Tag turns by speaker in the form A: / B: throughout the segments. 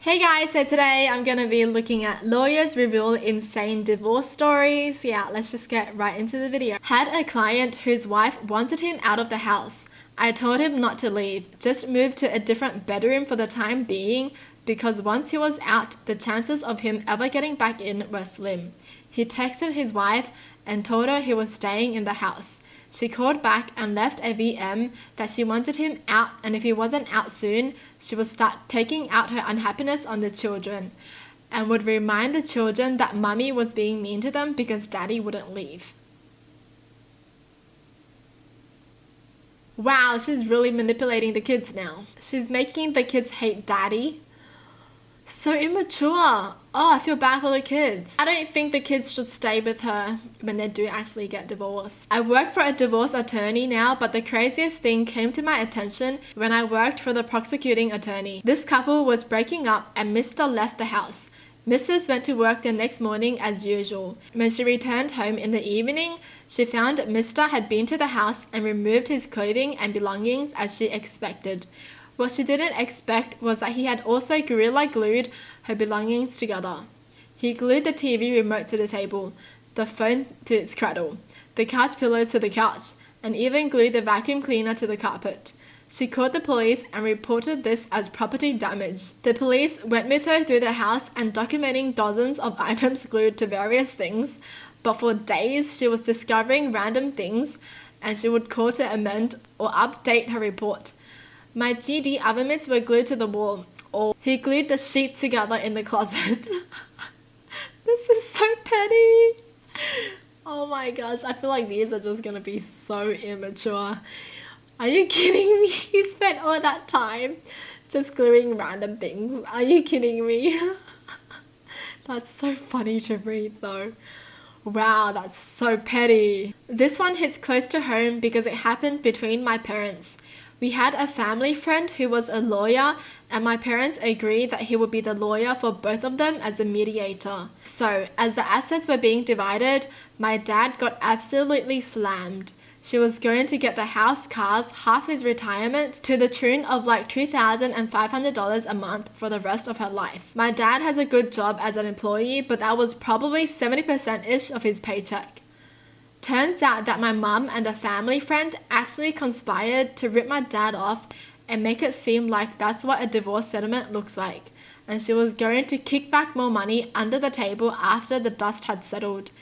A: Hey guys, so today I'm going to be looking at lawyers reveal insane divorce stories. Yeah, let's just get right into the video. Had a client whose wife wanted him out of the house. I told him not to leave, just move to a different bedroom for the time being because once he was out, the chances of him ever getting back in were slim. He texted his wife and told her he was staying in the house. She called back and left a VM that she wanted him out, and if he wasn't out soon, she would start taking out her unhappiness on the children and would remind the children that mummy was being mean to them because daddy wouldn't leave. Wow, she's really manipulating the kids now. She's making the kids hate daddy. So immature. Oh, I feel bad for the kids. I don't think the kids should stay with her when they do actually get divorced. I work for a divorce attorney now, but the craziest thing came to my attention when I worked for the prosecuting attorney. This couple was breaking up and Mr. left the house. Mrs. went to work the next morning as usual. When she returned home in the evening, she found Mr. had been to the house and removed his clothing and belongings as she expected. What she didn't expect was that he had also gorilla glued her belongings together. He glued the TV remote to the table, the phone to its cradle, the couch pillows to the couch, and even glued the vacuum cleaner to the carpet. She called the police and reported this as property damage. The police went with her through the house and documenting dozens of items glued to various things, but for days she was discovering random things and she would call to amend or update her report. My GD oven mitts were glued to the wall, or he glued the sheets together in the closet. This is so petty. Oh my gosh, I feel like these are just gonna be so immature. Are you kidding me? You spent all that time just gluing random things. Are you kidding me? That's so funny to read though. Wow, that's so petty. This one hits close to home because it happened between my parents. We had a family friend who was a lawyer, and my parents agreed that he would be the lawyer for both of them as a mediator. So, as the assets were being divided, my dad got absolutely slammed. She was going to get the house, cars, half his retirement to the tune of like $2,500 a month for the rest of her life. My dad has a good job as an employee, but that was probably 70%-ish of his paycheck. Turns out that my mum and a family friend actually conspired to rip my dad off and make it seem like that's what a divorce settlement looks like, and she was going to kick back more money under the table after the dust had settled.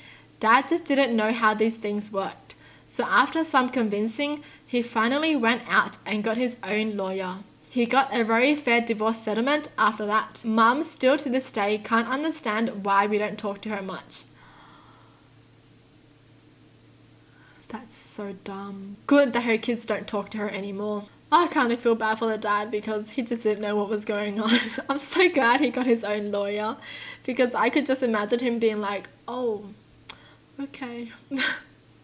A: Dad just didn't know how these things worked, so after some convincing, he finally went out and got his own lawyer. He got a very fair divorce settlement after that. Mum still to this day can't understand why we don't talk to her much. That's so dumb. Good that her kids don't talk to her anymore. I kind of feel bad for the dad because he just didn't know what was going on. I'm so glad he got his own lawyer because I could just imagine him being like, oh, okay.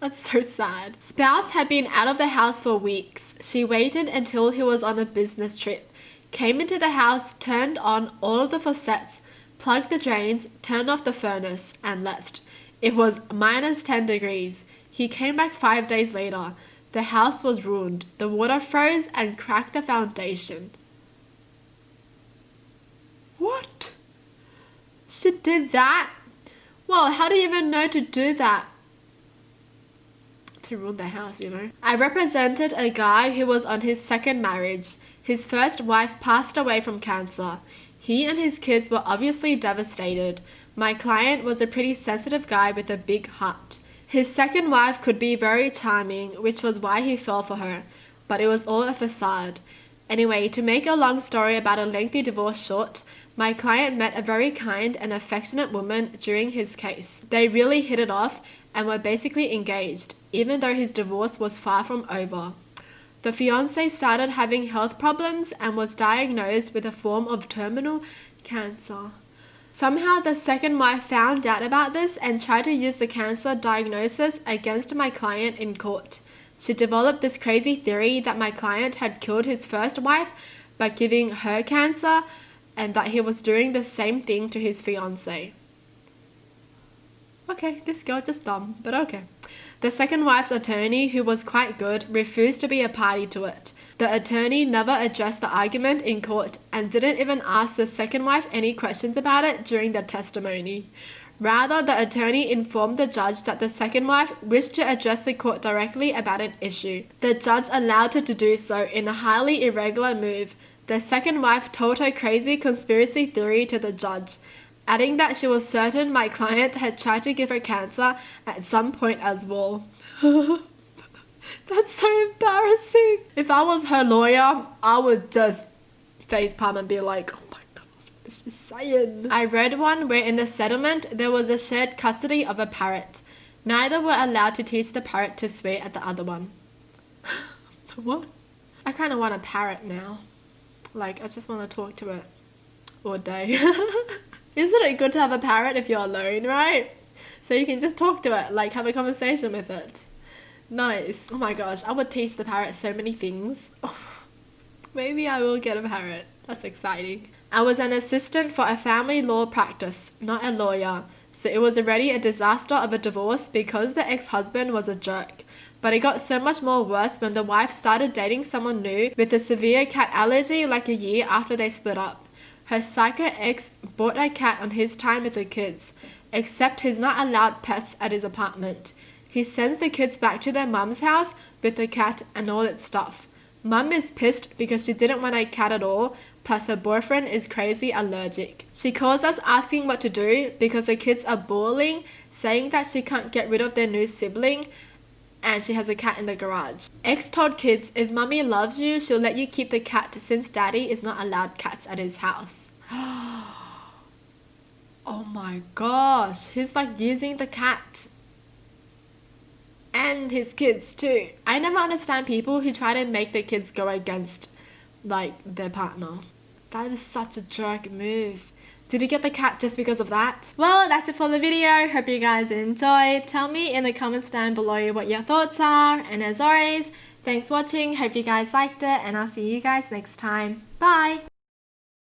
A: That's so sad. Spouse had been out of the house for weeks. She waited until he was on a business trip, came into the house, turned on all of the faucets, plugged the drains, turned off the furnace, and left. It was minus 10 degrees. He came back 5 days later. The house was ruined. The water froze and cracked the foundation. What? She did that? Well, how do you even know to do that? To ruin the house, you know. I represented a guy who was on his second marriage. His first wife passed away from cancer. He and his kids were obviously devastated. My client was a pretty sensitive guy with a big heart. His second wife could be very charming, which was why he fell for her, but it was all a facade. Anyway, to make a long story about a lengthy divorce short, my client met a very kind and affectionate woman during his case. They really hit it off and were basically engaged, even though his divorce was far from over. The fiancé started having health problems and was diagnosed with a form of terminal cancer. Somehow the second wife found out about this and tried to use the cancer diagnosis against my client in court. She developed this crazy theory that my client had killed his first wife by giving her cancer and that he was doing the same thing to his fiancée. Okay, this girl just dumb, but okay. The second wife's attorney, who was quite good, refused to be a party to it. The attorney never addressed the argument in court and didn't even ask the second wife any questions about it during the testimony. Rather, the attorney informed the judge that the second wife wished to address the court directly about an issue. The judge allowed her to do so in a highly irregular move. The second wife told her crazy conspiracy theory to the judge, adding that she was certain my client had tried to give her cancer at some point as well. That's so embarrassing. If I was her lawyer, I would just facepalm and be like, oh my gosh, what is she saying? I read one where in the settlement there was a shared custody of a parrot. Neither were allowed to teach the parrot to swear at the other one. What? I kind of want a parrot now. Like, I just want to talk to it all day. Isn't it good to have a parrot if you're alone, right? So you can just talk to it, like have a conversation with it. Nice. Oh my gosh, I would teach the parrot so many things. Oh, maybe I will get a parrot. That's exciting. I was an assistant for a family law practice, not a lawyer. So it was already a disaster of a divorce because the ex-husband was a jerk. But it got so much more worse when the wife started dating someone new with a severe cat allergy like a year after they split up. Her psycho ex bought a cat on his time with the kids, except he's not allowed pets at his apartment. He sends the kids back to their mum's house with the cat and all its stuff. Mum is pissed because she didn't want a cat at all, plus her boyfriend is crazy allergic. She calls us asking what to do because the kids are bawling, saying that she can't get rid of their new sibling and she has a cat in the garage. Ex told kids, if mummy loves you, she'll let you keep the cat since daddy is not allowed cats at his house. Oh my gosh, he's like using the cat and his kids too. I never understand people who try to make their kids go against like their partner. That is such a jerk move. Did you get the cat just because of that? Well, that's it for the video. Hope you guys enjoyed. Tell me in the comments down below what your thoughts are. And as always, thanks for watching. Hope you guys liked it and I'll see you guys next time. Bye!